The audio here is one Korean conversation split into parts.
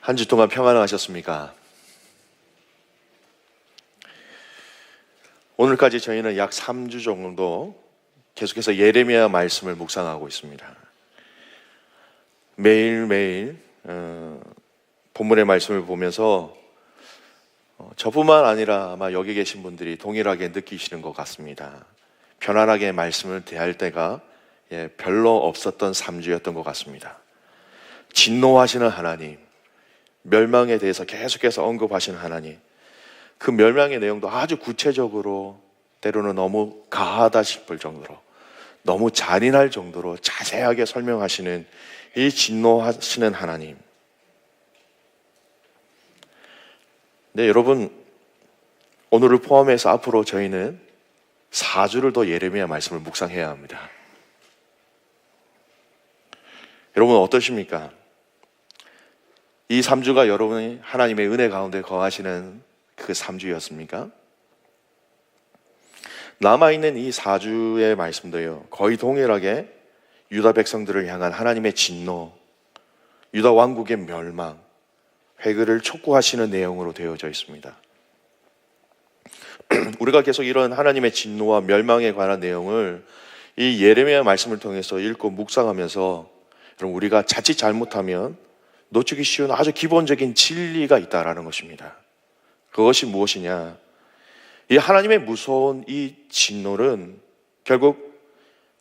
한 주 동안 평안하셨습니까? 오늘까지 저희는 약 3주 정도 계속해서 예레미야 말씀을 묵상하고 있습니다. 매일매일 본문의 말씀을 보면서 저뿐만 아니라 아마 여기 계신 분들이 동일하게 느끼시는 것 같습니다. 편안하게 말씀을 대할 때가 별로 없었던 3주였던 것 같습니다. 진노하시는 하나님, 멸망에 대해서 계속해서 언급하시는 하나님, 그 멸망의 내용도 아주 구체적으로, 때로는 너무 가하다 싶을 정도로, 너무 잔인할 정도로 자세하게 설명하시는 이 진노하시는 하나님. 네, 여러분, 오늘을 포함해서 앞으로 저희는 4주를 더 예레미야 말씀을 묵상해야 합니다. 여러분 어떠십니까? 이 3주가 여러분이 하나님의 은혜 가운데 거하시는 그 3주였습니까? 남아있는 이 4주의 말씀도요, 거의 동일하게 유다 백성들을 향한 하나님의 진노, 유다 왕국의 멸망, 회개를 촉구하시는 내용으로 되어져 있습니다. 우리가 계속 이런 하나님의 진노와 멸망에 관한 내용을 이 예레미야 말씀을 통해서 읽고 묵상하면서, 여러분, 우리가 자칫 잘못하면 놓치기 쉬운 아주 기본적인 진리가 있다라는 것입니다. 그것이 무엇이냐? 이 하나님의 무서운 이 진노는 결국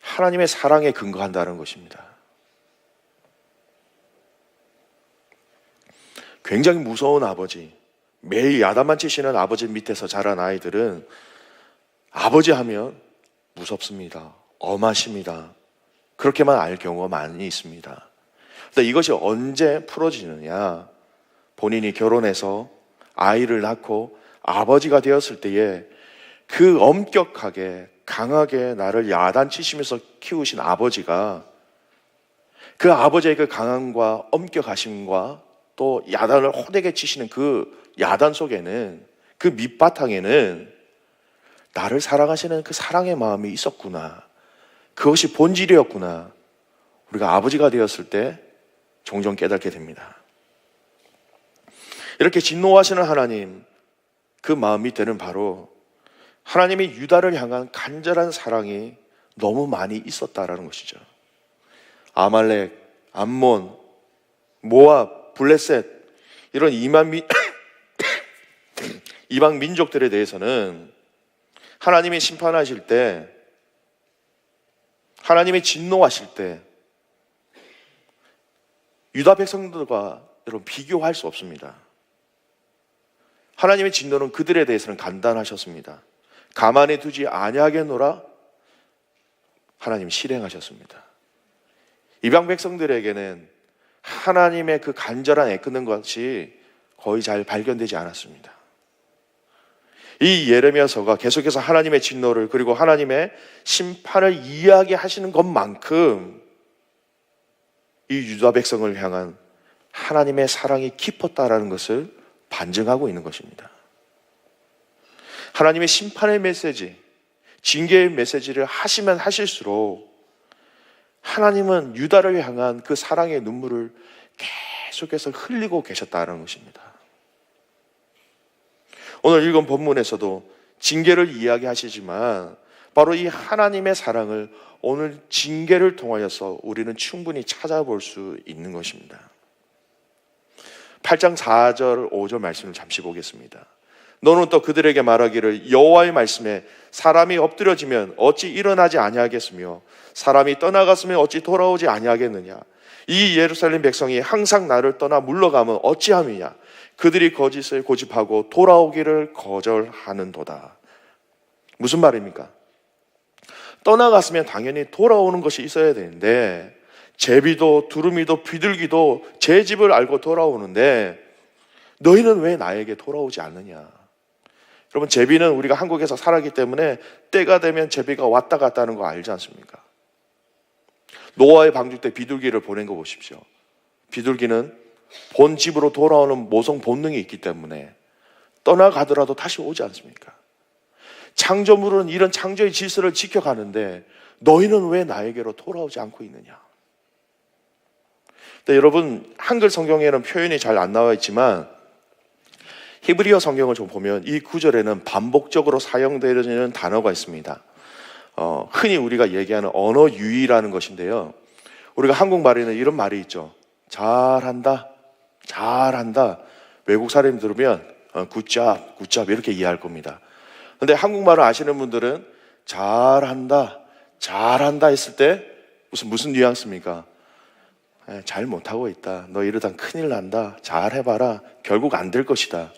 하나님의 사랑에 근거한다는 것입니다. 굉장히 무서운 아버지, 매일 야단만 치시는 아버지 밑에서 자란 아이들은 아버지 하면 무섭습니다. 엄하십니다. 그렇게만 알 경우가 많이 있습니다. 근데 이것이 언제 풀어지느냐? 본인이 결혼해서 아이를 낳고 아버지가 되었을 때에 그 엄격하게 강하게 나를 야단치시면서 키우신 아버지가, 그 아버지의 그 강함과 엄격하심과 또 야단을 호되게 치시는 그 야단 속에는, 그 밑바탕에는 나를 사랑하시는 그 사랑의 마음이 있었구나, 그것이 본질이었구나, 우리가 아버지가 되었을 때 종종 깨닫게 됩니다. 이렇게 진노하시는 하나님, 그 마음 밑에는 바로 하나님이 유다를 향한 간절한 사랑이 너무 많이 있었다라는 것이죠. 아말렉, 암몬, 모압, 블레셋, 이런 이방 민족들에 대해서는 하나님이 심판하실 때, 하나님이 진노하실 때 유다 백성들과 여러분 비교할 수 없습니다. 하나님의 진노는 그들에 대해서는 간단하셨습니다. 가만히 두지 아니하겠노라 하나님이 실행하셨습니다. 이방 백성들에게는 하나님의 그 간절한 애끄는 것이 거의 잘 발견되지 않았습니다. 이 예레미야서가 계속해서 하나님의 진노를, 그리고 하나님의 심판을 이야기하시는 것만큼 이 유다 백성을 향한 하나님의 사랑이 깊었다라는 것을 반증하고 있는 것입니다. 하나님의 심판의 메시지, 징계의 메시지를 하시면 하실수록 하나님은 유다를 향한 그 사랑의 눈물을 계속해서 흘리고 계셨다는 것입니다. 오늘 읽은 본문에서도 징계를 이야기하시지만 바로 이 하나님의 사랑을 오늘 징계를 통하여서 우리는 충분히 찾아볼 수 있는 것입니다. 8장 4절 5절 말씀을 잠시 보겠습니다. 너는 또 그들에게 말하기를 여호와의 말씀에 사람이 엎드려지면 어찌 일어나지 아니하겠으며 사람이 떠나갔으면 어찌 돌아오지 아니하겠느냐. 이 예루살렘 백성이 항상 나를 떠나 물러가면 어찌함이냐. 그들이 거짓을 고집하고 돌아오기를 거절하는도다. 무슨 말입니까? 떠나갔으면 당연히 돌아오는 것이 있어야 되는데, 제비도 두루미도 비둘기도 제 집을 알고 돌아오는데 너희는 왜 나에게 돌아오지 않느냐. 여러분, 제비는 우리가 한국에서 살았기 때문에 때가 되면 제비가 왔다 갔다 하는 거 알지 않습니까? 노아의 방주 때 비둘기를 보낸 거 보십시오. 비둘기는 본 집으로 돌아오는 모성 본능이 있기 때문에 떠나가더라도 다시 오지 않습니까? 창조물은 이런 창조의 질서를 지켜가는데 너희는 왜 나에게로 돌아오지 않고 있느냐. 근데 여러분, 한글 성경에는 표현이 잘 안 나와 있지만 히브리어 성경을 좀 보면 이 구절에는 반복적으로 사용되어지는 단어가 있습니다. 흔히 우리가 얘기하는 언어 유희라는 것인데요. 우리가 한국말에는 이런 말이 있죠. 잘한다, 잘한다. 외국 사람이 들으면 굿잡, 굿잡 이렇게 이해할 겁니다. 근데 한국말을 아시는 분들은 잘한다, 잘한다 했을 때 무슨 뉘앙스입니까? 잘 못하고 있다. 너 이러다 큰일 난다. 잘 해봐라. 결국 안 될 것이다.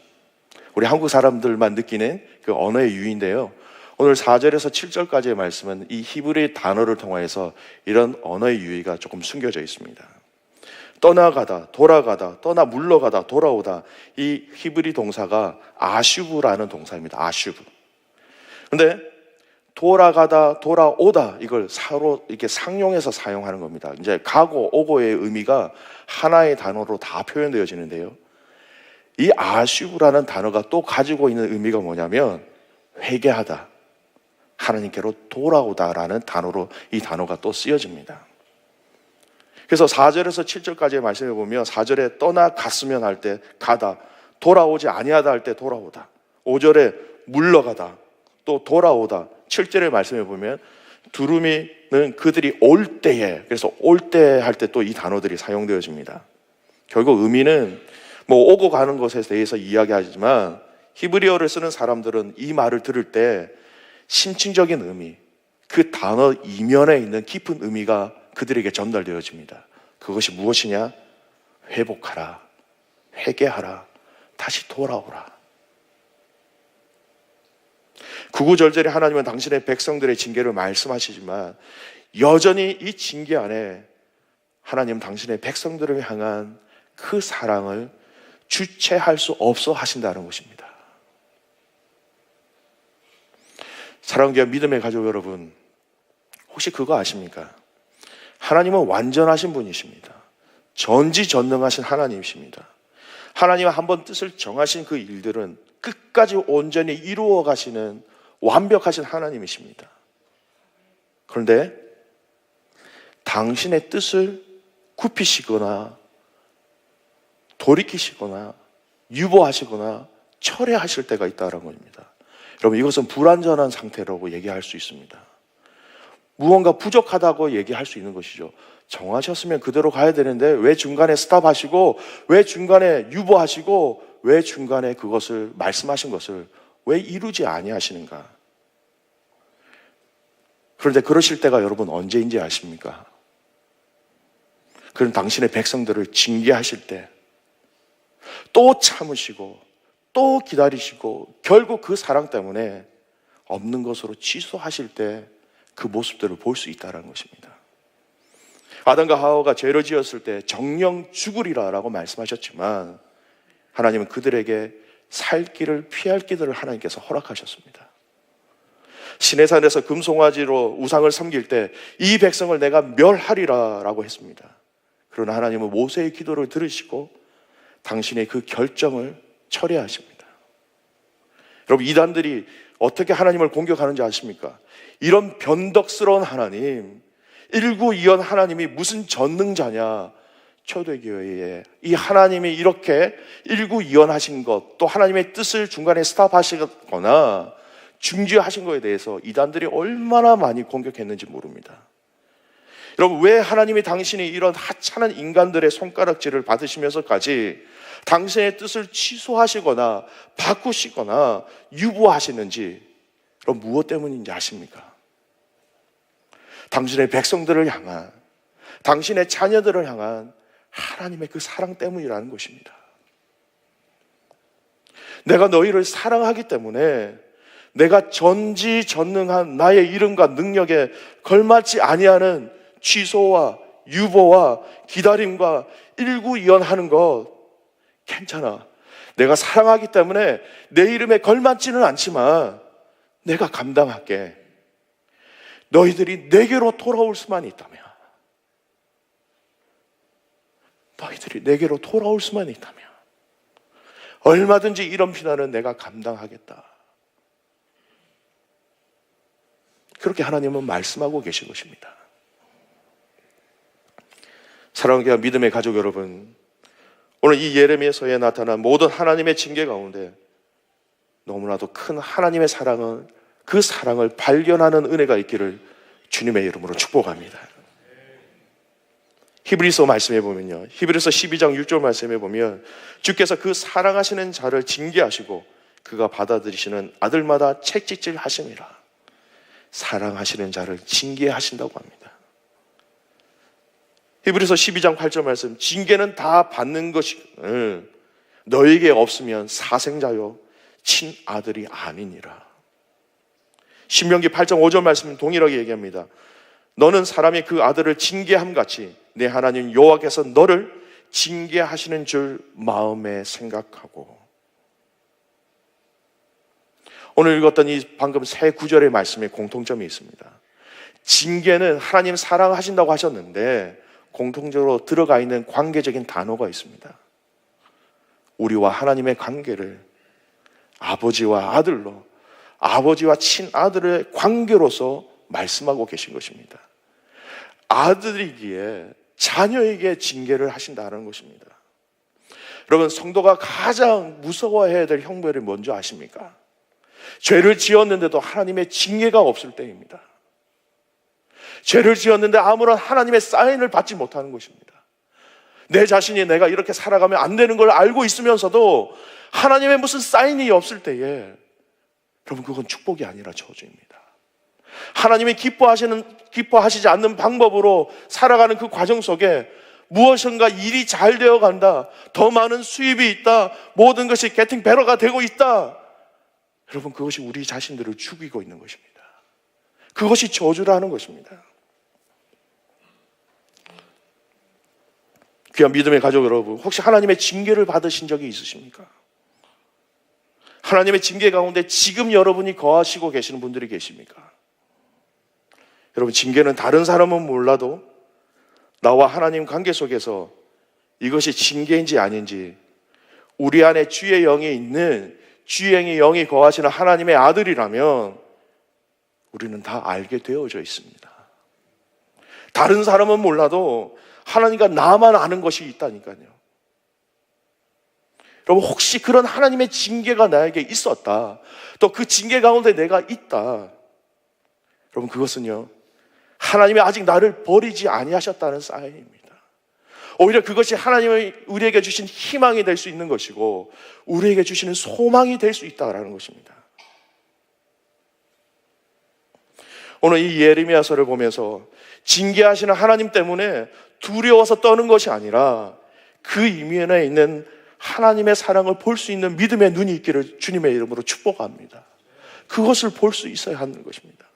우리 한국 사람들만 느끼는 그 언어의 유희인데요. 오늘 4절에서 7절까지의 말씀은 이 히브리 단어를 통해서 이런 언어의 유희가 조금 숨겨져 있습니다. 떠나가다, 돌아가다, 물러가다, 돌아오다. 이 히브리 동사가 아슈브라는 동사입니다. 아슈브. 근데 돌아가다, 돌아오다 이걸 서로 이렇게 상용해서 사용하는 겁니다. 이제 가고 오고의 의미가 하나의 단어로 다 표현되어지는데요. 이 아슈브라는 단어가 또 가지고 있는 의미가 뭐냐면 회개하다, 하나님께로 돌아오다라는 단어로 이 단어가 또 쓰여집니다. 그래서 4절에서 7절까지의 말씀을 보면 4절에 떠나갔으면 할 때 가다, 돌아오지 아니하다 할 때 돌아오다, 5절에 물러가다, 또 돌아오다, 7절의 말씀을 보면 두루미는 그들이 올 때에, 그래서 올 때 할 때 또 이 단어들이 사용되어집니다. 결국 의미는 오고 가는 것에 대해서 이야기하지만 히브리어를 쓰는 사람들은 이 말을 들을 때 심층적인 의미, 그 단어 이면에 있는 깊은 의미가 그들에게 전달되어집니다. 그것이 무엇이냐? 회복하라, 회개하라, 다시 돌아오라. 구구절절히 하나님은 당신의 백성들의 징계를 말씀하시지만 여전히 이 징계 안에 하나님은 당신의 백성들을 향한 그 사랑을 주체할 수 없어 하신다는 것입니다. 사랑하는 교회 믿음의 가족 여러분, 혹시 그거 아십니까? 하나님은 완전하신 분이십니다. 전지전능하신 하나님이십니다. 하나님은 한번 뜻을 정하신 그 일들은 끝까지 온전히 이루어 가시는 완벽하신 하나님이십니다. 그런데 당신의 뜻을 굽히시거나 돌이키시거나 유보하시거나 철회하실 때가 있다는 겁니다. 여러분, 이것은 불완전한 상태라고 얘기할 수 있습니다. 무언가 부족하다고 얘기할 수 있는 것이죠. 정하셨으면 그대로 가야 되는데 왜 중간에 스탑하시고, 왜 중간에 유보하시고, 왜 중간에 그것을 말씀하신 것을 왜 이루지 아니하시는가? 그런데 그러실 때가 여러분 언제인지 아십니까? 그런 당신의 백성들을 징계하실 때 또 참으시고 또 기다리시고 결국 그 사랑 때문에 없는 것으로 취소하실 때 그 모습들을 볼 수 있다는 것입니다. 아담과 하와가 죄를 지었을 때 정령 죽으리라 라고 말씀하셨지만 하나님은 그들에게 살 길을 피할 길을 하나님께서 허락하셨습니다. 시내산에서 금송아지로 우상을 섬길 때 이 백성을 내가 멸하리라 라고 했습니다. 그러나 하나님은 모세의 기도를 들으시고 당신의 그 결정을 철회하십니다. 여러분, 이단들이 어떻게 하나님을 공격하는지 아십니까? 이런 변덕스러운 하나님, 일구이연 하나님이 무슨 전능자냐? 초대교회에 이 하나님이 이렇게 일구이연하신 것, 또 하나님의 뜻을 중간에 스탑하시거나 중지하신 것에 대해서 이단들이 얼마나 많이 공격했는지 모릅니다. 여러분, 왜 하나님이 당신이 이런 하찮은 인간들의 손가락질을 받으시면서까지 당신의 뜻을 취소하시거나 바꾸시거나 유보하시는지 여러분, 무엇 때문인지 아십니까? 당신의 백성들을 향한, 당신의 자녀들을 향한 하나님의 그 사랑 때문이라는 것입니다. 내가 너희를 사랑하기 때문에 내가 전지전능한 나의 이름과 능력에 걸맞지 아니하는 취소와 유보와 기다림과 일구이연하는 것 괜찮아. 내가 사랑하기 때문에 내 이름에 걸맞지는 않지만 내가 감당할게. 너희들이 내게로 돌아올 수만 있다면, 너희들이 내게로 돌아올 수만 있다면 얼마든지 이런 비난은 내가 감당하겠다. 그렇게 하나님은 말씀하고 계신 것입니다. 사랑하는 믿음의 가족 여러분, 오늘 이 예레미야서에 나타난 모든 하나님의 징계 가운데 너무나도 큰 하나님의 사랑은, 그 사랑을 발견하는 은혜가 있기를 주님의 이름으로 축복합니다. 히브리서 말씀해 보면요, 히브리서 12장 6절 말씀해 보면 주께서 그 사랑하시는 자를 징계하시고 그가 받아들이시는 아들마다 채찍질 하심이라. 사랑하시는 자를 징계하신다고 합니다. 히브리서 12장 8절 말씀, 징계는 다 받는 것이 너에게 없으면 사생자요 친아들이 아니니라. 신명기 8장 5절 말씀 동일하게 얘기합니다. 너는 사람이 그 아들을 징계함 같이 내 하나님 여호와께서 너를 징계하시는 줄 마음에 생각하고. 오늘 읽었던 이 방금 세 구절의 말씀에 공통점이 있습니다. 징계는 하나님 사랑하신다고 하셨는데 공통적으로 들어가 있는 관계적인 단어가 있습니다. 우리와 하나님의 관계를 아버지와 아들로, 아버지와 친아들의 관계로서 말씀하고 계신 것입니다. 아들이기에 자녀에게 징계를 하신다는 것입니다. 여러분, 성도가 가장 무서워해야 될 형벌이 뭔지 아십니까? 죄를 지었는데도 하나님의 징계가 없을 때입니다. 죄를 지었는데 아무런 하나님의 사인을 받지 못하는 것입니다. 내 자신이 내가 이렇게 살아가면 안 되는 걸 알고 있으면서도 하나님의 무슨 사인이 없을 때에, 여러분, 그건 축복이 아니라 저주입니다. 하나님이 기뻐하시지 않는 방법으로 살아가는 그 과정 속에 무엇인가 일이 잘 되어 간다, 더 많은 수입이 있다, 모든 것이 getting better가 되고 있다, 여러분, 그것이 우리 자신들을 죽이고 있는 것입니다. 그것이 저주라는 것입니다. 귀한 믿음의 가족 여러분, 혹시 하나님의 징계를 받으신 적이 있으십니까? 하나님의 징계 가운데 지금 여러분이 거하시고 계시는 분들이 계십니까? 여러분, 징계는 다른 사람은 몰라도 나와 하나님 관계 속에서 이것이 징계인지 아닌지 우리 안에 주의 영이 있는, 주의 영이 거하시는 하나님의 아들이라면 우리는 다 알게 되어져 있습니다. 다른 사람은 몰라도 하나님과 나만 아는 것이 있다니까요. 여러분, 혹시 그런 하나님의 징계가 나에게 있었다, 또 그 징계 가운데 내가 있다, 여러분, 그것은요, 하나님이 아직 나를 버리지 아니하셨다는 사인입니다. 오히려 그것이 하나님이 우리에게 주신 희망이 될 수 있는 것이고 우리에게 주시는 소망이 될 수 있다는 것입니다. 오늘 이 예레미야서를 보면서 징계하시는 하나님 때문에 두려워서 떠는 것이 아니라 그 이면에 있는 하나님의 사랑을 볼 수 있는 믿음의 눈이 있기를 주님의 이름으로 축복합니다. 그것을 볼 수 있어야 하는 것입니다.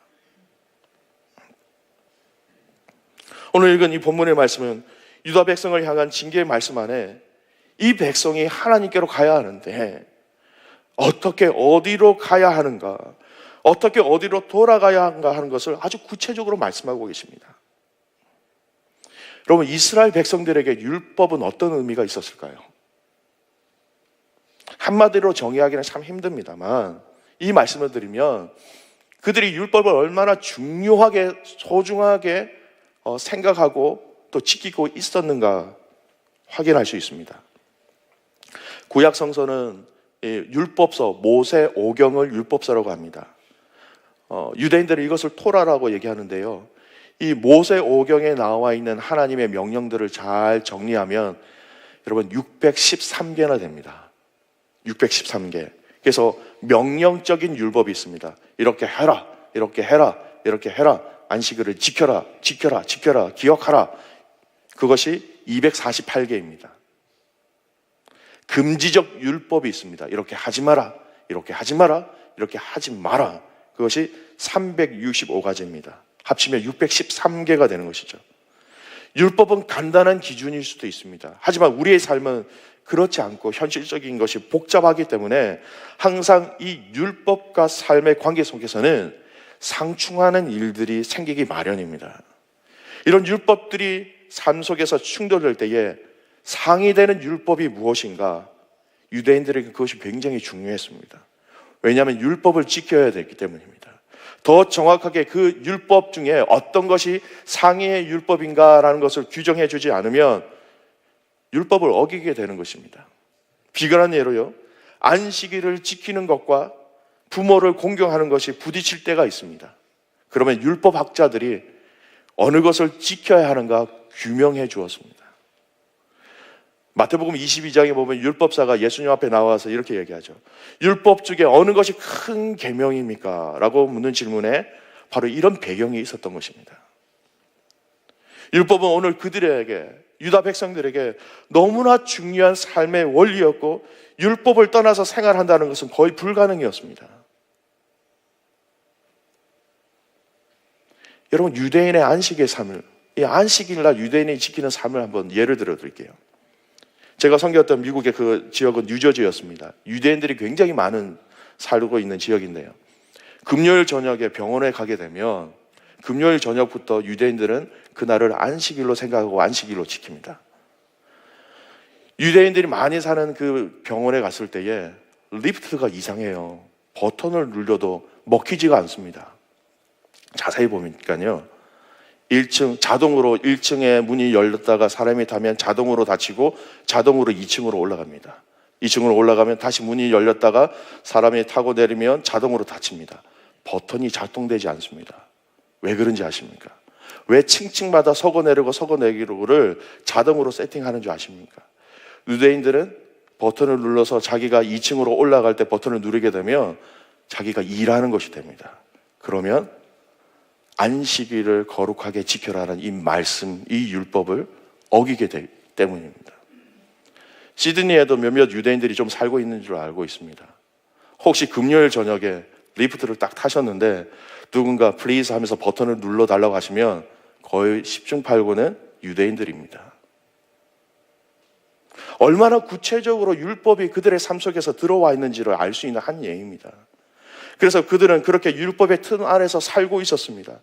오늘 읽은 이 본문의 말씀은 유다 백성을 향한 징계의 말씀 안에 이 백성이 하나님께로 가야 하는데 어떻게 어디로 가야 하는가, 어떻게 어디로 돌아가야 하는가 하는 것을 아주 구체적으로 말씀하고 계십니다. 여러분, 이스라엘 백성들에게 율법은 어떤 의미가 있었을까요? 한마디로 정의하기는 참 힘듭니다만 이 말씀을 드리면 그들이 율법을 얼마나 중요하게, 소중하게 생각하고 또 지키고 있었는가 확인할 수 있습니다. 구약 성서는 율법서, 모세 오경을 율법서라고 합니다. 유대인들은 이것을 토라라고 얘기하는데요, 이 모세 오경에 나와 있는 하나님의 명령들을 잘 정리하면 여러분 613개나 됩니다. 613개. 그래서 명령적인 율법이 있습니다. 이렇게 해라, 이렇게 해라, 이렇게 해라, 안식일을 지켜라, 지켜라, 지켜라, 기억하라. 그것이 248개입니다. 금지적 율법이 있습니다. 이렇게 하지 마라, 이렇게 하지 마라, 이렇게 하지 마라. 그것이 365가지입니다. 합치면 613개가 되는 것이죠. 율법은 간단한 기준일 수도 있습니다. 하지만 우리의 삶은 그렇지 않고 현실적인 것이 복잡하기 때문에 항상 이 율법과 삶의 관계 속에서는 상충하는 일들이 생기기 마련입니다. 이런 율법들이 삶 속에서 충돌될 때에 상이되는 율법이 무엇인가, 유대인들에게 그것이 굉장히 중요했습니다. 왜냐하면 율법을 지켜야 되기 때문입니다. 더 정확하게 그 율법 중에 어떤 것이 상위의 율법인가라는 것을 규정해 주지 않으면 율법을 어기게 되는 것입니다. 비근한 예로요, 안식일을 지키는 것과 부모를 공경하는 것이 부딪힐 때가 있습니다. 그러면 율법학자들이 어느 것을 지켜야 하는가 규명해 주었습니다. 마태복음 22장에 보면 율법사가 예수님 앞에 나와서 이렇게 얘기하죠. 율법 중에 어느 것이 큰 계명입니까? 라고 묻는 질문에 바로 이런 배경이 있었던 것입니다. 율법은 오늘 그들에게, 유다 백성들에게 너무나 중요한 삶의 원리였고, 율법을 떠나서 생활한다는 것은 거의 불가능이었습니다. 여러분, 유대인의 안식의 삶을, 이 안식일날 유대인이 지키는 삶을 한번 예를 들어 드릴게요. 제가 섬겼던 미국의 그 지역은 뉴저지였습니다. 유대인들이 굉장히 많은 살고 있는 지역인데요. 금요일 저녁에 병원에 가게 되면 금요일 저녁부터 유대인들은 그날을 안식일로 생각하고 안식일로 지킵니다. 유대인들이 많이 사는 그 병원에 갔을 때에 리프트가 이상해요. 버튼을 눌러도 먹히지가 않습니다. 자세히 보니까요, 1층 자동으로 1층에 문이 열렸다가 사람이 타면 자동으로 닫히고 자동으로 2층으로 올라갑니다. 2층으로 올라가면 다시 문이 열렸다가 사람이 타고 내리면 자동으로 닫힙니다. 버튼이 작동되지 않습니다. 왜 그런지 아십니까? 왜 층층마다 서고 내리고를 자동으로 세팅하는 줄 아십니까? 유대인들은 버튼을 눌러서 자기가 2층으로 올라갈 때 버튼을 누르게 되면 자기가 일하는 것이 됩니다. 그러면 안식일을 거룩하게 지켜라는 이 말씀, 이 율법을 어기게 되기 때문입니다. 시드니에도 몇몇 유대인들이 좀 살고 있는 줄 알고 있습니다. 혹시 금요일 저녁에 리프트를 딱 타셨는데 누군가 플리즈 하면서 버튼을 눌러달라고 하시면 거의 10중 8구는 유대인들입니다. 얼마나 구체적으로 율법이 그들의 삶 속에서 들어와 있는지를 알 수 있는 한 예입니다. 그래서 그들은 그렇게 율법의 틈 안에서 살고 있었습니다.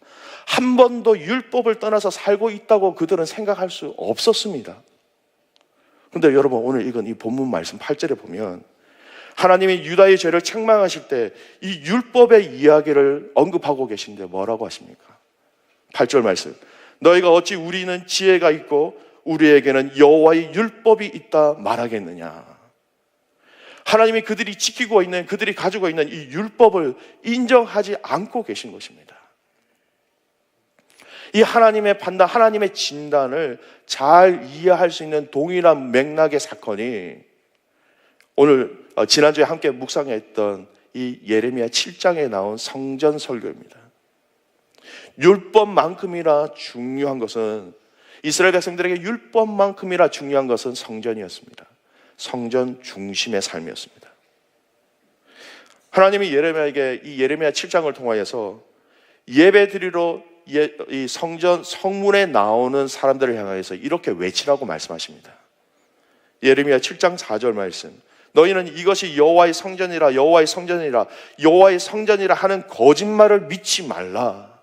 한 번도 율법을 떠나서 살고 있다고 그들은 생각할 수 없었습니다. 그런데 여러분, 오늘 읽은 이 본문 말씀 8절에 보면 하나님이 유다의 죄를 책망하실 때 이 율법의 이야기를 언급하고 계신데 뭐라고 하십니까? 8절 말씀, 너희가 어찌 우리는 지혜가 있고 우리에게는 여호와의 율법이 있다 말하겠느냐. 하나님이 그들이 지키고 있는, 그들이 가지고 있는 이 율법을 인정하지 않고 계신 것입니다. 이 하나님의 판단, 하나님의 진단을 잘 이해할 수 있는 동일한 맥락의 사건이 오늘 지난주에 함께 묵상했던 이 예레미야 7장에 나온 성전 설교입니다. 율법만큼이나 중요한 것은, 이스라엘 백성들에게 율법만큼이나 중요한 것은 성전이었습니다. 성전 중심의 삶이었습니다. 하나님이 예레미야에게 이 예레미야 7장을 통하여서 예배 드리러 이 성전 성문에 나오는 사람들을 향하여서 이렇게 외치라고 말씀하십니다. 예레미야 7장 4절 말씀, 너희는 이것이 여호와의 성전이라 여호와의 성전이라 여호와의 성전이라 하는 거짓말을 믿지 말라.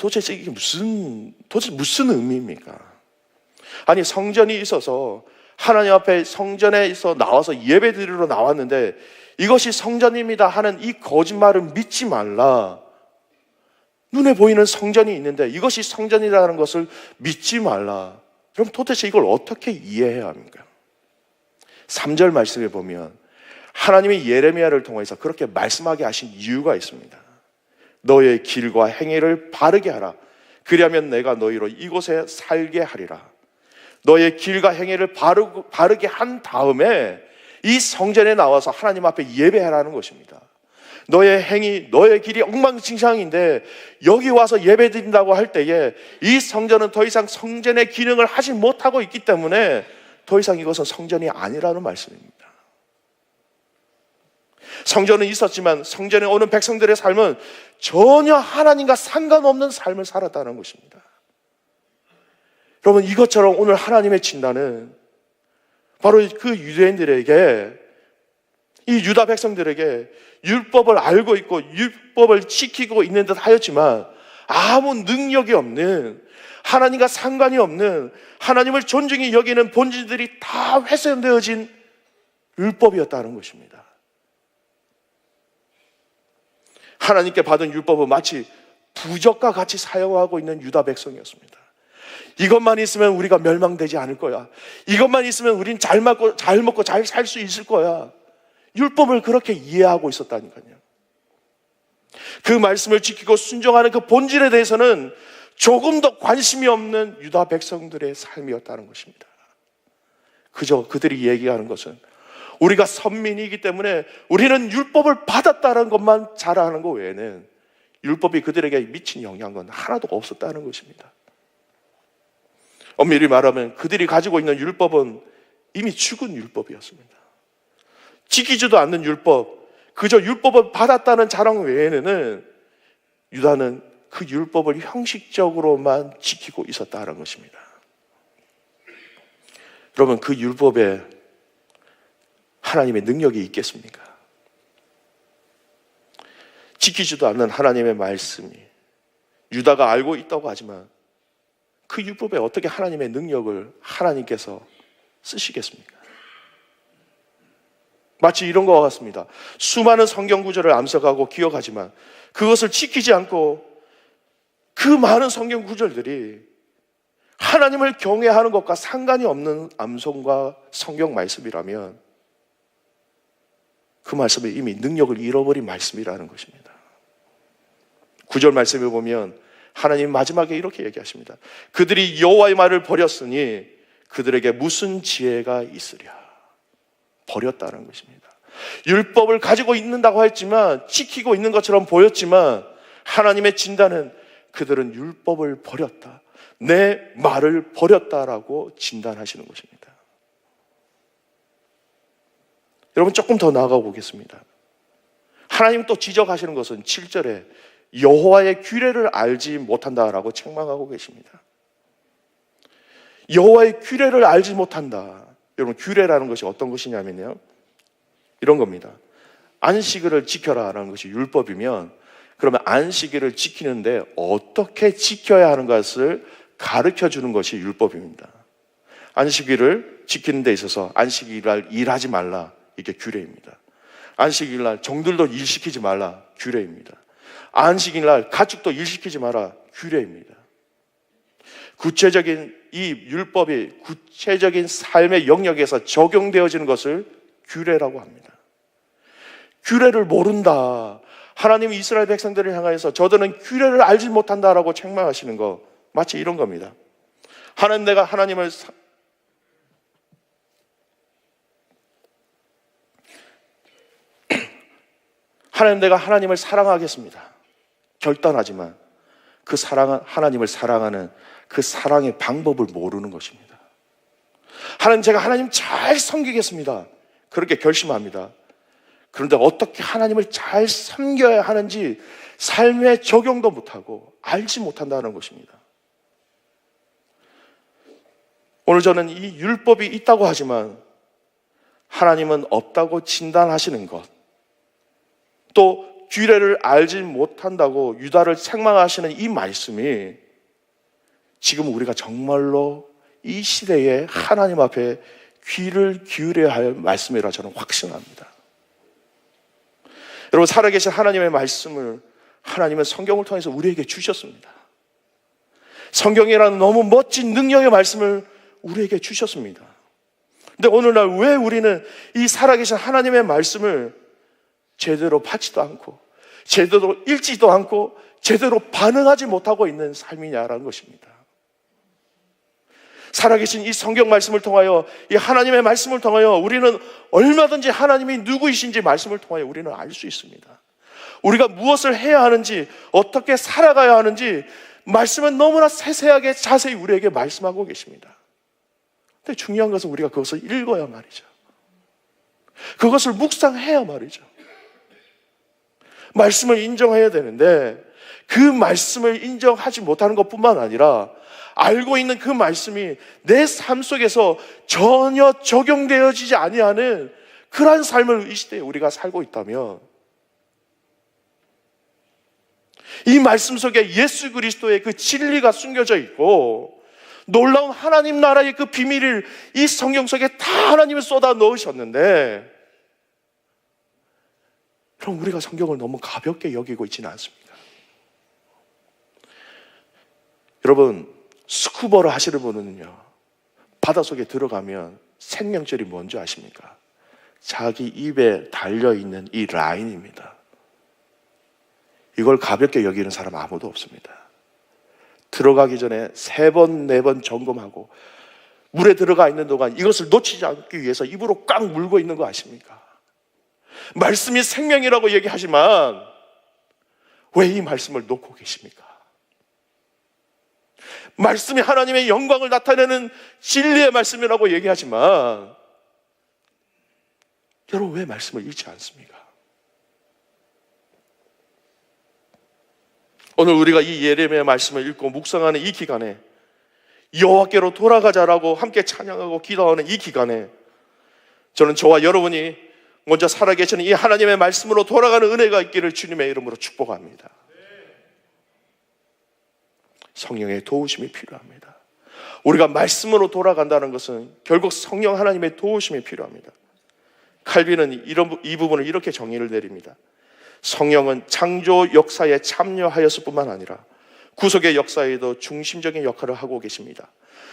도대체 이게 무슨 의미입니까? 아니, 성전이 있어서 하나님 앞에 성전에서 나와서 예배 드리러 나왔는데 이것이 성전입니다 하는 이 거짓말을 믿지 말라. 눈에 보이는 성전이 있는데 이것이 성전이라는 것을 믿지 말라. 그럼 도대체 이걸 어떻게 이해해야 합니까? 3절 말씀에 보면 하나님이 예레미야를 통해서 그렇게 말씀하게 하신 이유가 있습니다. 너의 길과 행위를 바르게 하라. 그리하면 내가 너희로 이곳에 살게 하리라. 너의 길과 행위를 바르게 한 다음에 이 성전에 나와서 하나님 앞에 예배하라는 것입니다. 너의 행위, 너의 길이 엉망진창인데 여기 와서 예배 드린다고 할 때에 이 성전은 더 이상 성전의 기능을 하지 못하고 있기 때문에 더 이상 이것은 성전이 아니라는 말씀입니다. 성전은 있었지만 성전에 오는 백성들의 삶은 전혀 하나님과 상관없는 삶을 살았다는 것입니다. 여러분, 이것처럼 오늘 하나님의 진단은 바로 그 유대인들에게, 이 유다 백성들에게 율법을 알고 있고 율법을 지키고 있는 듯 하였지만 아무 능력이 없는, 하나님과 상관이 없는, 하나님을 존중히 여기는 본질들이 다 훼손되어진 율법이었다는 것입니다. 하나님께 받은 율법은 마치 부적과 같이 사용하고 있는 유다 백성이었습니다. 이것만 있으면 우리가 멸망되지 않을 거야. 이것만 있으면 우린 잘 먹고 잘 살 수 있을 거야. 율법을 그렇게 이해하고 있었다니까요. 그 말씀을 지키고 순종하는 그 본질에 대해서는 조금도 관심이 없는 유다 백성들의 삶이었다는 것입니다. 그저 그들이 얘기하는 것은 우리가 선민이기 때문에 우리는 율법을 받았다는 것만 자랑하는 것 외에는 율법이 그들에게 미친 영향은 하나도 없었다는 것입니다. 엄밀히 말하면 그들이 가지고 있는 율법은 이미 죽은 율법이었습니다. 지키지도 않는 율법, 그저 율법을 받았다는 자랑 외에는 유다는 그 율법을 형식적으로만 지키고 있었다는 것입니다. 여러분, 그 율법에 하나님의 능력이 있겠습니까? 지키지도 않는 하나님의 말씀이 유다가 알고 있다고 하지만 그 율법에 어떻게 하나님의 능력을 하나님께서 쓰시겠습니까? 마치 이런 것과 같습니다. 수많은 성경 구절을 암석하고 기억하지만 그것을 지키지 않고 그 많은 성경 구절들이 하나님을 경외하는 것과 상관이 없는 암송과 성경 말씀이라면 그 말씀에 이미 능력을 잃어버린 말씀이라는 것입니다. 9절 말씀에 보면 하나님 마지막에 이렇게 얘기하십니다. 그들이 여호와의 말을 버렸으니 그들에게 무슨 지혜가 있으랴. 버렸다는 것입니다. 율법을 가지고 있는다고 했지만, 지키고 있는 것처럼 보였지만 하나님의 진단은 그들은 율법을 버렸다, 내 말을 버렸다라고 진단하시는 것입니다. 여러분, 조금 더 나아가 보겠습니다. 하나님 또 지적하시는 것은 7절에 여호와의 규례를 알지 못한다라고 책망하고 계십니다. 여호와의 규례를 알지 못한다. 여러분, 규례라는 것이 어떤 것이냐면요, 이런 겁니다. 안식일을 지켜라라는 것이 율법이면, 그러면 안식일을 지키는데 어떻게 지켜야 하는 것을 가르쳐 주는 것이 율법입니다. 안식일을 지키는 데 있어서 안식일날 일하지 말라, 이게 규례입니다. 안식일날 정들도 일시키지 말라, 규례입니다. 안식일날 가축도 일시키지 마라, 규례입니다. 구체적인 이 율법이 구체적인 삶의 영역에서 적용되어지는 것을 규례라고 합니다. 규례를 모른다, 하나님이 이스라엘 백성들을 향하여서 저들은 규례를 알지 못한다라고 책망하시는 거 마치 이런 겁니다. 내가 하나님을 내가 하나님을 사랑하겠습니다 결단하지만 그 하나님을 사랑하는 그 사랑의 방법을 모르는 것입니다. 제가 하나님 잘 섬기겠습니다 그렇게 결심합니다. 그런데 어떻게 하나님을 잘 섬겨야 하는지 삶에 적용도 못하고 알지 못한다는 것입니다. 오늘 저는 이 율법이 있다고 하지만 하나님은 없다고 진단하시는 것, 또 규례를 알지 못한다고 유다를 책망하시는 이 말씀이 지금 우리가 정말로 이 시대에 하나님 앞에 귀를 기울여야 할 말씀이라 저는 확신합니다. 여러분, 살아계신 하나님의 말씀을 하나님은 성경을 통해서 우리에게 주셨습니다. 성경이라는 너무 멋진 능력의 말씀을 우리에게 주셨습니다. 근데 오늘날 왜 우리는 이 살아계신 하나님의 말씀을 제대로 받지도 않고 제대로 읽지도 않고 제대로 반응하지 못하고 있는 삶이냐라는 것입니다. 살아계신 이 성경 말씀을 통하여, 이 하나님의 말씀을 통하여 우리는 얼마든지 하나님이 누구이신지 말씀을 통하여 우리는 알 수 있습니다. 우리가 무엇을 해야 하는지, 어떻게 살아가야 하는지 말씀은 너무나 세세하게 자세히 우리에게 말씀하고 계십니다. 근데 중요한 것은 우리가 그것을 읽어야 말이죠. 그것을 묵상해야 말이죠. 말씀을 인정해야 되는데 그 말씀을 인정하지 못하는 것뿐만 아니라 알고 있는 그 말씀이 내 삶 속에서 전혀 적용되어지지 아니하는 그러한 삶을 이 시대에 우리가 살고 있다면, 이 말씀 속에 예수 그리스도의 그 진리가 숨겨져 있고 놀라운 하나님 나라의 그 비밀을 이 성경 속에 다 하나님이 쏟아 넣으셨는데, 그럼 우리가 성경을 너무 가볍게 여기고 있지는 않습니까? 여러분, 스쿠버를 하시는 분은요, 바닷속에 들어가면 생명줄이 뭔지 아십니까? 자기 입에 달려있는 이 라인입니다. 이걸 가볍게 여기는 사람 아무도 없습니다. 들어가기 전에 3번, 4번 점검하고 물에 들어가 있는 동안 이것을 놓치지 않기 위해서 입으로 꽉 물고 있는 거 아십니까? 말씀이 생명이라고 얘기하지만 왜 이 말씀을 놓고 계십니까? 말씀이 하나님의 영광을 나타내는 진리의 말씀이라고 얘기하지만 여러분 왜 말씀을 읽지 않습니까? 오늘 우리가 이 예레미야 말씀을 읽고 묵상하는 이 기간에 여호와께로 돌아가자라고 함께 찬양하고 기도하는 이 기간에 저는 저와 여러분이 먼저 살아계시는 이 하나님의 말씀으로 돌아가는 은혜가 있기를 주님의 이름으로 축복합니다. 성령의 도우심이 필요합니다. 우리가 말씀으로 돌아간다는 것은 결국 성령 하나님의 도우심이 필요합니다. 칼빈은 이 부분을 이렇게 정의를 내립니다. 성령은 창조 역사에 참여하였을 뿐만 아니라 구속의 역사에도 중심적인 역할을 하고 계십니다.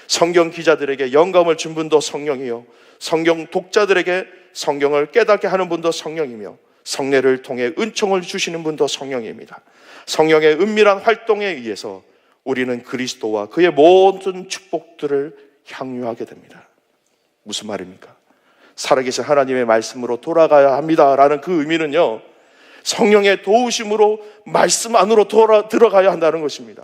성경 기자들에게 영감을 준 분도 성령이요, 성경 독자들에게 성경을 깨닫게 하는 분도 성령이며 성례를 통해 은총을 주시는 분도 성령입니다. 성령의 은밀한 활동에 의해서 우리는 그리스도와 그의 모든 축복들을 향유하게 됩니다. 무슨 말입니까? 살아계신 하나님의 말씀으로 돌아가야 합니다라는 그 의미는요, 성령의 도우심으로 말씀 안으로 들어가야 한다는 것입니다.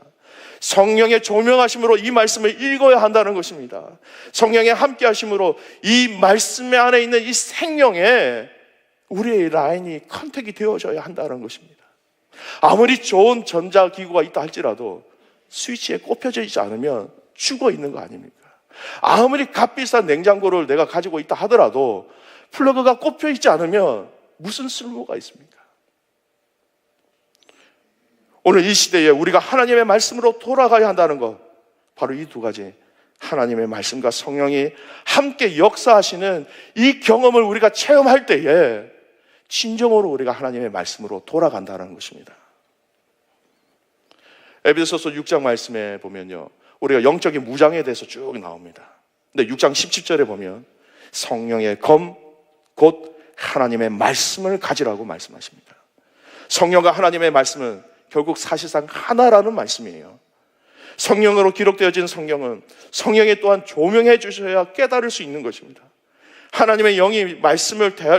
성령의 조명하심으로 이 말씀을 읽어야 한다는 것입니다. 성령의 함께하심으로 이 말씀 안에 있는 이 생명에 우리의 라인이 컨택이 되어져야 한다는 것입니다. 아무리 좋은 전자기구가 있다 할지라도 스위치에 꼽혀져 있지 않으면 죽어 있는 거 아닙니까? 아무리 값비싼 냉장고를 내가 가지고 있다 하더라도 플러그가 꼽혀 있지 않으면 무슨 쓸모가 있습니까? 오늘 이 시대에 우리가 하나님의 말씀으로 돌아가야 한다는 것, 바로 이 두 가지, 하나님의 말씀과 성령이 함께 역사하시는 이 경험을 우리가 체험할 때에 진정으로 우리가 하나님의 말씀으로 돌아간다는 것입니다. 에베소서 6장 말씀에 보면요, 우리가 영적인 무장에 대해서 쭉 나옵니다. 근데 6장 17절에 보면 성령의 검, 곧 하나님의 말씀을 가지라고 말씀하십니다. 성령과 하나님의 말씀은 결국 사실상 하나라는 말씀이에요. 성령으로 기록되어진 성경은 성령이 또한 조명해 주셔야 깨달을 수 있는 것입니다. 하나님의 영이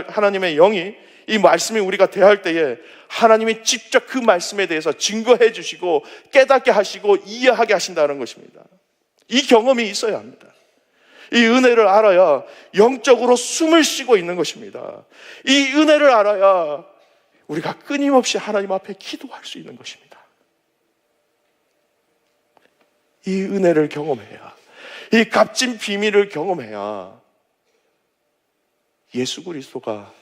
하나님의 영이 이 말씀이 우리가 대할 때에 하나님이 직접 그 말씀에 대해서 증거해 주시고 깨닫게 하시고 이해하게 하신다는 것입니다. 이 경험이 있어야 합니다. 이 은혜를 알아야 영적으로 숨을 쉬고 있는 것입니다. 이 은혜를 알아야 우리가 끊임없이 하나님 앞에 기도할 수 있는 것입니다. 이 은혜를 경험해야, 이 값진 비밀을 경험해야 예수 그리스도가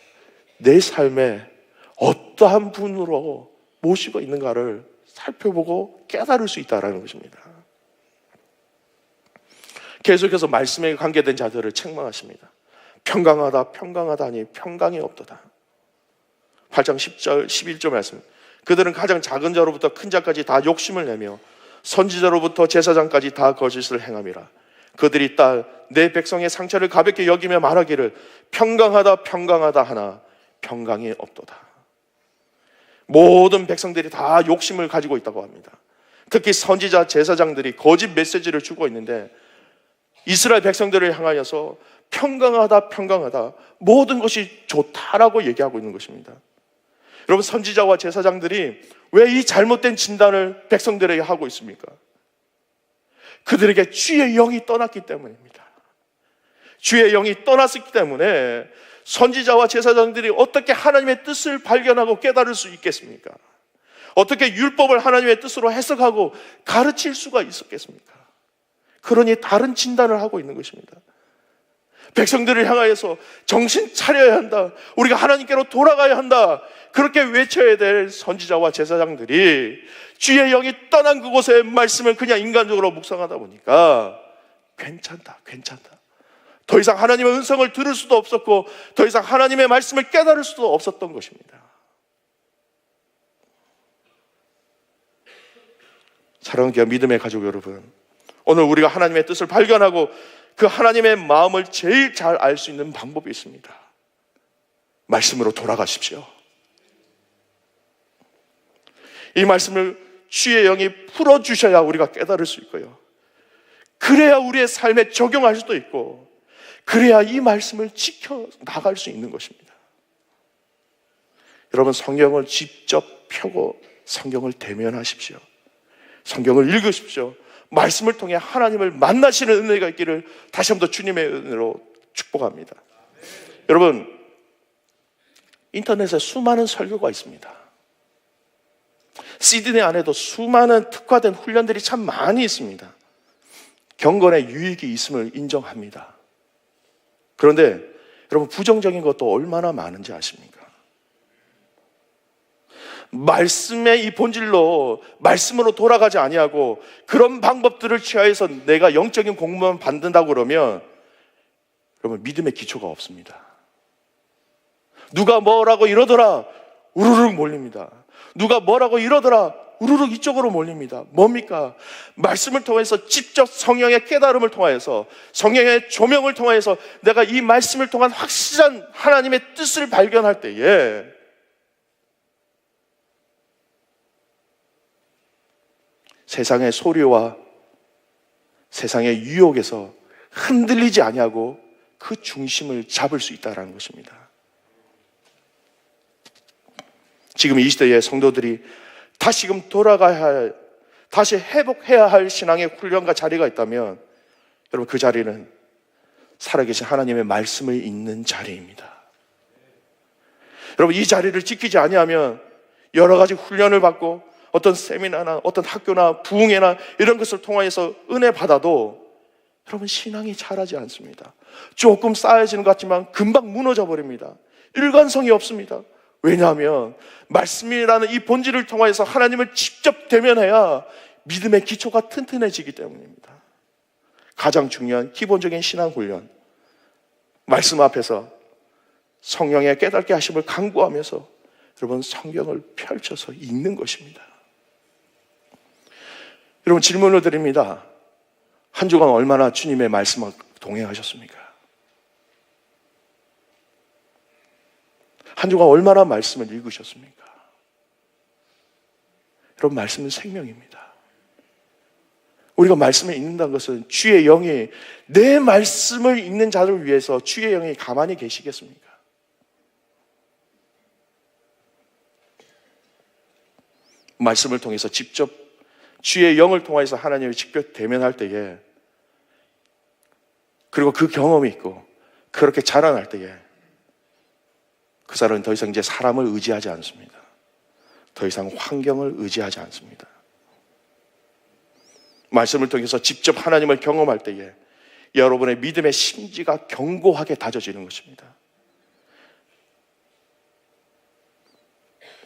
내 삶에 어떠한 분으로 모시고 있는가를 살펴보고 깨달을 수 있다는 것입니다. 계속해서 말씀에 관계된 자들을 책망하십니다. 평강하다, 평강하다니 평강이 없도다. 8장 10절, 11절 말씀. 그들은 가장 작은 자로부터 큰 자까지 다 욕심을 내며 선지자로부터 제사장까지 다 거짓을 행함이라. 그들이 내 백성의 상처를 가볍게 여기며 말하기를 평강하다, 평강하다 하나 평강이 없도다. 모든 백성들이 다 욕심을 가지고 있다고 합니다. 특히 선지자, 제사장들이 거짓 메시지를 주고 있는데 이스라엘 백성들을 향하여서 평강하다, 평강하다, 모든 것이 좋다라고 얘기하고 있는 것입니다. 여러분, 선지자와 제사장들이 왜 이 잘못된 진단을 백성들에게 하고 있습니까? 그들에게 주의 영이 떠났기 때문입니다. 주의 영이 떠났기 때문에 선지자와 제사장들이 어떻게 하나님의 뜻을 발견하고 깨달을 수 있겠습니까? 어떻게 율법을 하나님의 뜻으로 해석하고 가르칠 수가 있었겠습니까? 그러니 다른 진단을 하고 있는 것입니다. 백성들을 향하여서 정신 차려야 한다, 우리가 하나님께로 돌아가야 한다, 그렇게 외쳐야 될 선지자와 제사장들이 주의 영이 떠난 그곳의 말씀을 그냥 인간적으로 묵상하다 보니까 괜찮다, 괜찮다, 더 이상 하나님의 음성을 들을 수도 없었고 더 이상 하나님의 말씀을 깨달을 수도 없었던 것입니다. 사랑하는 귀한 믿음의 가족 여러분, 오늘 우리가 하나님의 뜻을 발견하고 그 하나님의 마음을 제일 잘 알 수 있는 방법이 있습니다. 말씀으로 돌아가십시오. 이 말씀을 주의 영이 풀어주셔야 우리가 깨달을 수 있고요, 그래야 우리의 삶에 적용할 수도 있고, 그래야 이 말씀을 지켜 나갈 수 있는 것입니다. 여러분, 성경을 직접 펴고 성경을 대면하십시오. 성경을 읽으십시오. 말씀을 통해 하나님을 만나시는 은혜가 있기를 다시 한번 주님의 은혜로 축복합니다. 여러분, 인터넷에 수많은 설교가 있습니다. CDN 안에도 수많은 특화된 훈련들이 참 많이 있습니다. 경건의 유익이 있음을 인정합니다. 그런데 여러분, 부정적인 것도 얼마나 많은지 아십니까? 말씀의 이 본질로, 말씀으로 돌아가지 아니하고 그런 방법들을 취하여서 내가 영적인 공부만 받는다고 그러면 여러분, 믿음의 기초가 없습니다. 누가 뭐라고 이러더라, 우르르 몰립니다. 누가 뭐라고 이러더라, 우르르 이쪽으로 몰립니다. 뭡니까? 말씀을 통해서 직접 성령의 깨달음을 통하여서, 성령의 조명을 통하여서 내가 이 말씀을 통한 확실한 하나님의 뜻을 발견할 때에 세상의 소리와 세상의 유혹에서 흔들리지 아니하고 그 중심을 잡을 수 있다는 것입니다. 지금 이 시대의 성도들이 다시금 돌아가야 할, 다시 회복해야 할 신앙의 훈련과 자리가 있다면 여러분, 그 자리는 살아계신 하나님의 말씀을 읽는 자리입니다. 여러분, 이 자리를 지키지 아니하면 여러 가지 훈련을 받고 어떤 세미나나 어떤 학교나 부흥회나 이런 것을 통해서 은혜 받아도 여러분, 신앙이 자라지 않습니다. 조금 쌓여지는 것 같지만 금방 무너져 버립니다. 일관성이 없습니다. 왜냐하면 말씀이라는 이 본질을 통해서 하나님을 직접 대면해야 믿음의 기초가 튼튼해지기 때문입니다. 가장 중요한 기본적인 신앙 훈련, 말씀 앞에서 성령의 깨닫게 하심을 간구하면서 여러분, 성경을 펼쳐서 읽는 것입니다. 여러분, 질문을 드립니다. 한 주간 얼마나 주님의 말씀과 동행하셨습니까? 한 주간 얼마나 말씀을 읽으셨습니까? 여러분, 말씀은 생명입니다. 우리가 말씀을 읽는다는 것은 주의 영이, 내 말씀을 읽는 자를 위해서 주의 영이 가만히 계시겠습니까? 말씀을 통해서 직접 주의 영을 통해서 하나님을 직접 대면할 때에, 그리고 그 경험이 있고 그렇게 자라날 때에 그 사람은 더 이상 이제 사람을 의지하지 않습니다. 더 이상 환경을 의지하지 않습니다. 말씀을 통해서 직접 하나님을 경험할 때에 여러분의 믿음의 심지가 견고하게 다져지는 것입니다.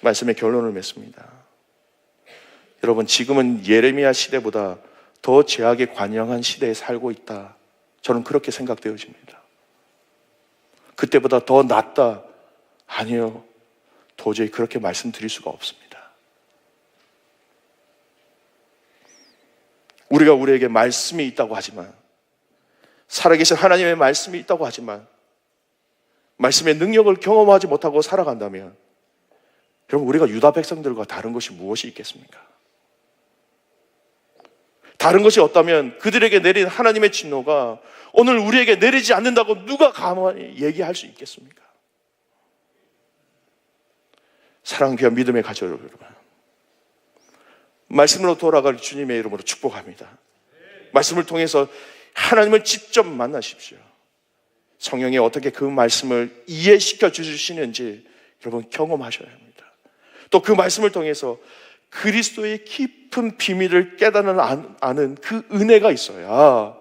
말씀의 결론을 맺습니다. 여러분, 지금은 예레미야 시대보다 더 죄악에 관영한 시대에 살고 있다, 저는 그렇게 생각되어집니다. 그때보다 더 낫다? 아니요, 도저히 그렇게 말씀드릴 수가 없습니다. 우리가 우리에게 말씀이 있다고 하지만, 살아계신 하나님의 말씀이 있다고 하지만 말씀의 능력을 경험하지 못하고 살아간다면 여러분, 우리가 유다 백성들과 다른 것이 무엇이 있겠습니까? 다른 것이 없다면 그들에게 내린 하나님의 진노가 오늘 우리에게 내리지 않는다고 누가 가만히 얘기할 수 있겠습니까? 사랑하는 귀한 믿음의 가족 여러분, 말씀으로 돌아갈 주님의 이름으로 축복합니다. 말씀을 통해서 하나님을 직접 만나십시오. 성령이 어떻게 그 말씀을 이해시켜 주시는지 여러분, 경험하셔야 합니다. 또 그 말씀을 통해서 그리스도의 깊은 비밀을 깨닫는 아는 그 은혜가 있어야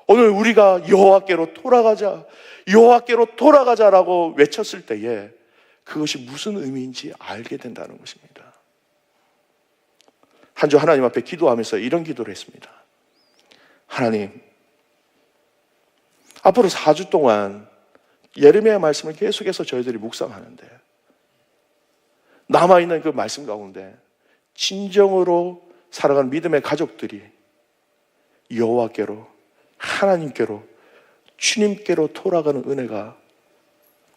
오늘 우리가 여호와께로 돌아가자, 여호와께로 돌아가자라고 외쳤을 때에 그것이 무슨 의미인지 알게 된다는 것입니다. 한 주 하나님 앞에 기도하면서 이런 기도를 했습니다. 하나님, 앞으로 4주 동안 예레미야 말씀을 계속해서 저희들이 묵상하는데 남아있는 그 말씀 가운데 진정으로 사랑하는 믿음의 가족들이 여호와께로, 하나님께로, 주님께로 돌아가는 은혜가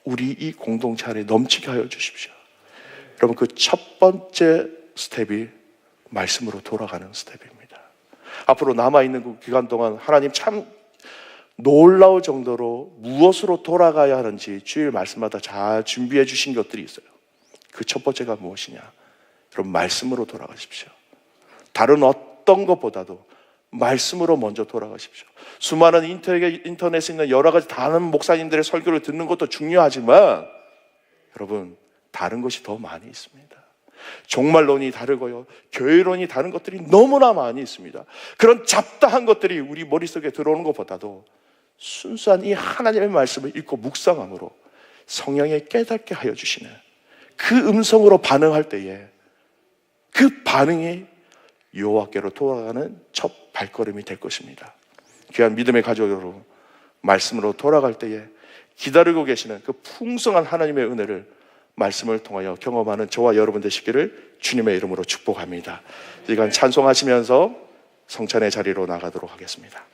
우리 이 공동체 안에 넘치게 하여 주십시오. 여러분, 그 첫 번째 스텝이 말씀으로 돌아가는 스텝입니다. 앞으로 남아있는 그 기간 동안 하나님 참 놀라울 정도로 무엇으로 돌아가야 하는지 주일 말씀마다 잘 준비해 주신 것들이 있어요. 그 첫 번째가 무엇이냐? 여러분, 말씀으로 돌아가십시오. 다른 어떤 것보다도 말씀으로 먼저 돌아가십시오. 수많은 인터넷에 있는 여러 가지 다른 목사님들의 설교를 듣는 것도 중요하지만 여러분, 다른 것이 더 많이 있습니다. 종말론이 다르고요, 교회론이 다른 것들이 너무나 많이 있습니다. 그런 잡다한 것들이 우리 머릿속에 들어오는 것보다도 순수한 이 하나님의 말씀을 읽고 묵상함으로 성령에 깨닫게 하여 주시는 그 음성으로 반응할 때에 그 반응이 여호와께로 돌아가는 첫 발걸음이 될 것입니다. 귀한 믿음의 가족으로 말씀으로 돌아갈 때에 기다리고 계시는 그 풍성한 하나님의 은혜를 말씀을 통하여 경험하는 저와 여러분 되시기를 주님의 이름으로 축복합니다. 이간 찬송하시면서 성찬의 자리로 나가도록 하겠습니다.